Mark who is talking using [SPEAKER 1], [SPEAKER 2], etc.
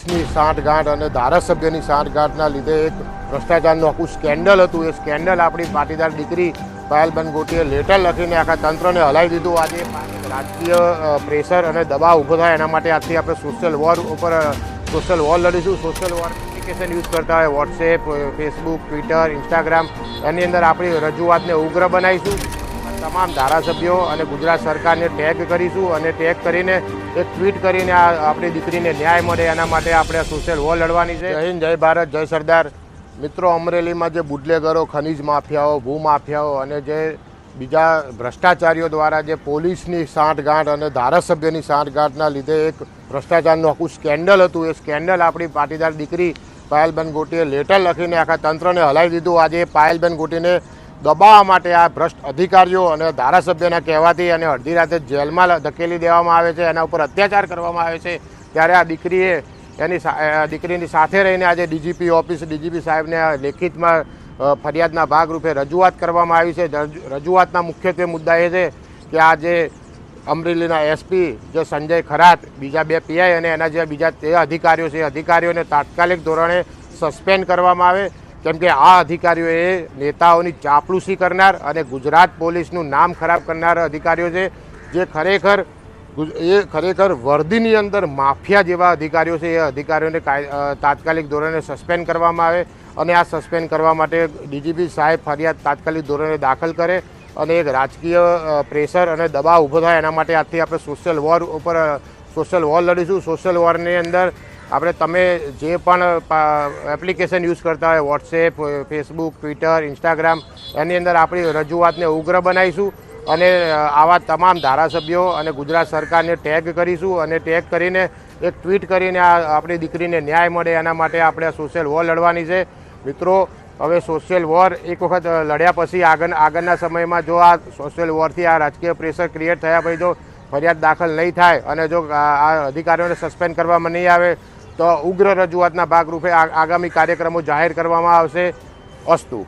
[SPEAKER 1] પોલીસની સાંઠગાંઠ અને ધારાસભ્યની સાંઠગાંઠના લીધે એક ભ્રષ્ટાચારનું આખું સ્કેન્ડલ હતું. એ સ્કેન્ડલ આપણી પાટીદાર દીકરી પાયલબેન ગોટીએ લેટર લખીને આખા તંત્રને હલાવી દીધું. આજે રાજકીય પ્રેશર અને દબાવ ઊભો થાય એના માટે આજથી આપણે સોશિયલ વોર ઉપર સોશિયલ વોર લડીશું. સોશિયલ વોર એપ્લિકેશન યુઝ કરતા હોય વોટ્સએપ, ફેસબુક, ટ્વિટર, ઇન્સ્ટાગ્રામ, એની અંદર આપણી રજૂઆતને ઉગ્ર બનાવીશું. તમામ ધારાસભ્યો અને ગુજરાત સરકારને ટેગ કરીશું અને ટેગ કરીને એક ટ્વીટ કરીને આપણી દીકરીને ન્યાય મળે એના માટે આપણે સોશિયલ વોર લડવાની છે. જય હિન્દ, જય ભારત, જય સરદાર. મિત્રો, અમરેલીમાં જે બુડલેગરો, ખનીજ માફિયાઓ, ભૂમાફિયાઓ અને જે બીજા ભ્રષ્ટાચારીઓ દ્વારા જે પોલીસની સાંઠગાંઠ અને ધારાસભ્યની સાંઠગાંઠના લીધે એક ભ્રષ્ટાચારનું આખું સ્કેન્ડલ હતું. એ સ્કેન્ડલ આપણી પાટીદાર દીકરી પાયલબેન ગોટીએ લેટર લખીને આખા તંત્રને હલાવી દીધું. આજે પાયલબેન ગોટીને દબાવવા માટે આ ભ્રષ્ટ અધિકારીઓ અને ધારાસભ્યના કહેવાથી અને અડધી રાતે જેલમાં ધકેલી દેવામાં આવે છે, એના ઉપર અત્યાચાર કરવામાં આવે છે. ત્યારે આ દીકરીએ દીકરીની સાથે રહીને આજે ડીજીપી ઓફિસ, ડીજીપી સાહેબને લેખિતમાં ફરિયાદના ભાગરૂપે રજૂઆત કરવામાં આવી છે. રજૂઆતના મુખ્યત્વે મુદ્દા એ છે કે આ જે અમરેલીના એસપી જે સંજય ખરાત, બીજા 2 પીઆઈ અને એના જે બીજા 13 અધિકારીઓ છે, એ અધિકારીઓને તાત્કાલિક ધોરણે સસ્પેન્ડ કરવામાં આવે. કેમ કે આ અધિકારીઓએ નેતાઓની ચાપલૂસી કરનાર અને ગુજરાત પોલીસનું નામ ખરાબ કરનાર અધિકારીઓ છે, જે ખરેખર વર્દીની અંદર માફિયા જેવા અધિકારીઓ છે. એ અધિકારીઓને તાત્કાલિક ધોરણે સસ્પેન્ડ કરવામાં આવે અને આ સસ્પેન્ડ કરવા માટે ડીજીપી સાહેબ ફરિયાદ તાત્કાલિક ધોરણે દાખલ કરે અને એક રાજકીય પ્રેશર અને દબાવ ઊભો થાય એના માટે આજથી આપણે સોશિયલ વોર ઉપર સોશિયલ વોર લડીશું. સોશિયલ વોરની અંદર આપણે તમે જે પણ એપ્લિકેશન યુઝ કરતા હોય વોટ્સએપ, ફેસબુક, ટ્વિટર, ઇન્સ્ટાગ્રામ, એની અંદર આપણી રજૂઆતને ઉગ્ર બનાવીશું અને આવા તમામ ધારાસભ્યો અને ગુજરાત સરકારને ટેગ કરીશું અને ટેગ કરીને એક ટ્વીટ કરીને આપણી દીકરીને ન્યાય મળે એના માટે આપણે સોશિયલ વોર લડવાની છે. મિત્રો, હવે સોશિયલ વોર એક વખત લડ્યા પછી આગળના સમયમાં જો આ સોશિયલ વોરથી આ રાજકીય પ્રેશર ક્રિએટ થયા પછી જો ફરિયાદ દાખલ નહીં થાય અને જો આ અધિકારીઓને સસ્પેન્ડ કરવામાં નહીં આવે તો ઉગ્ર રજૂઆતના ભાગરૂપે આગામી કાર્યક્રમો જાહેર કરવામાં આવશે. અસ્તુ.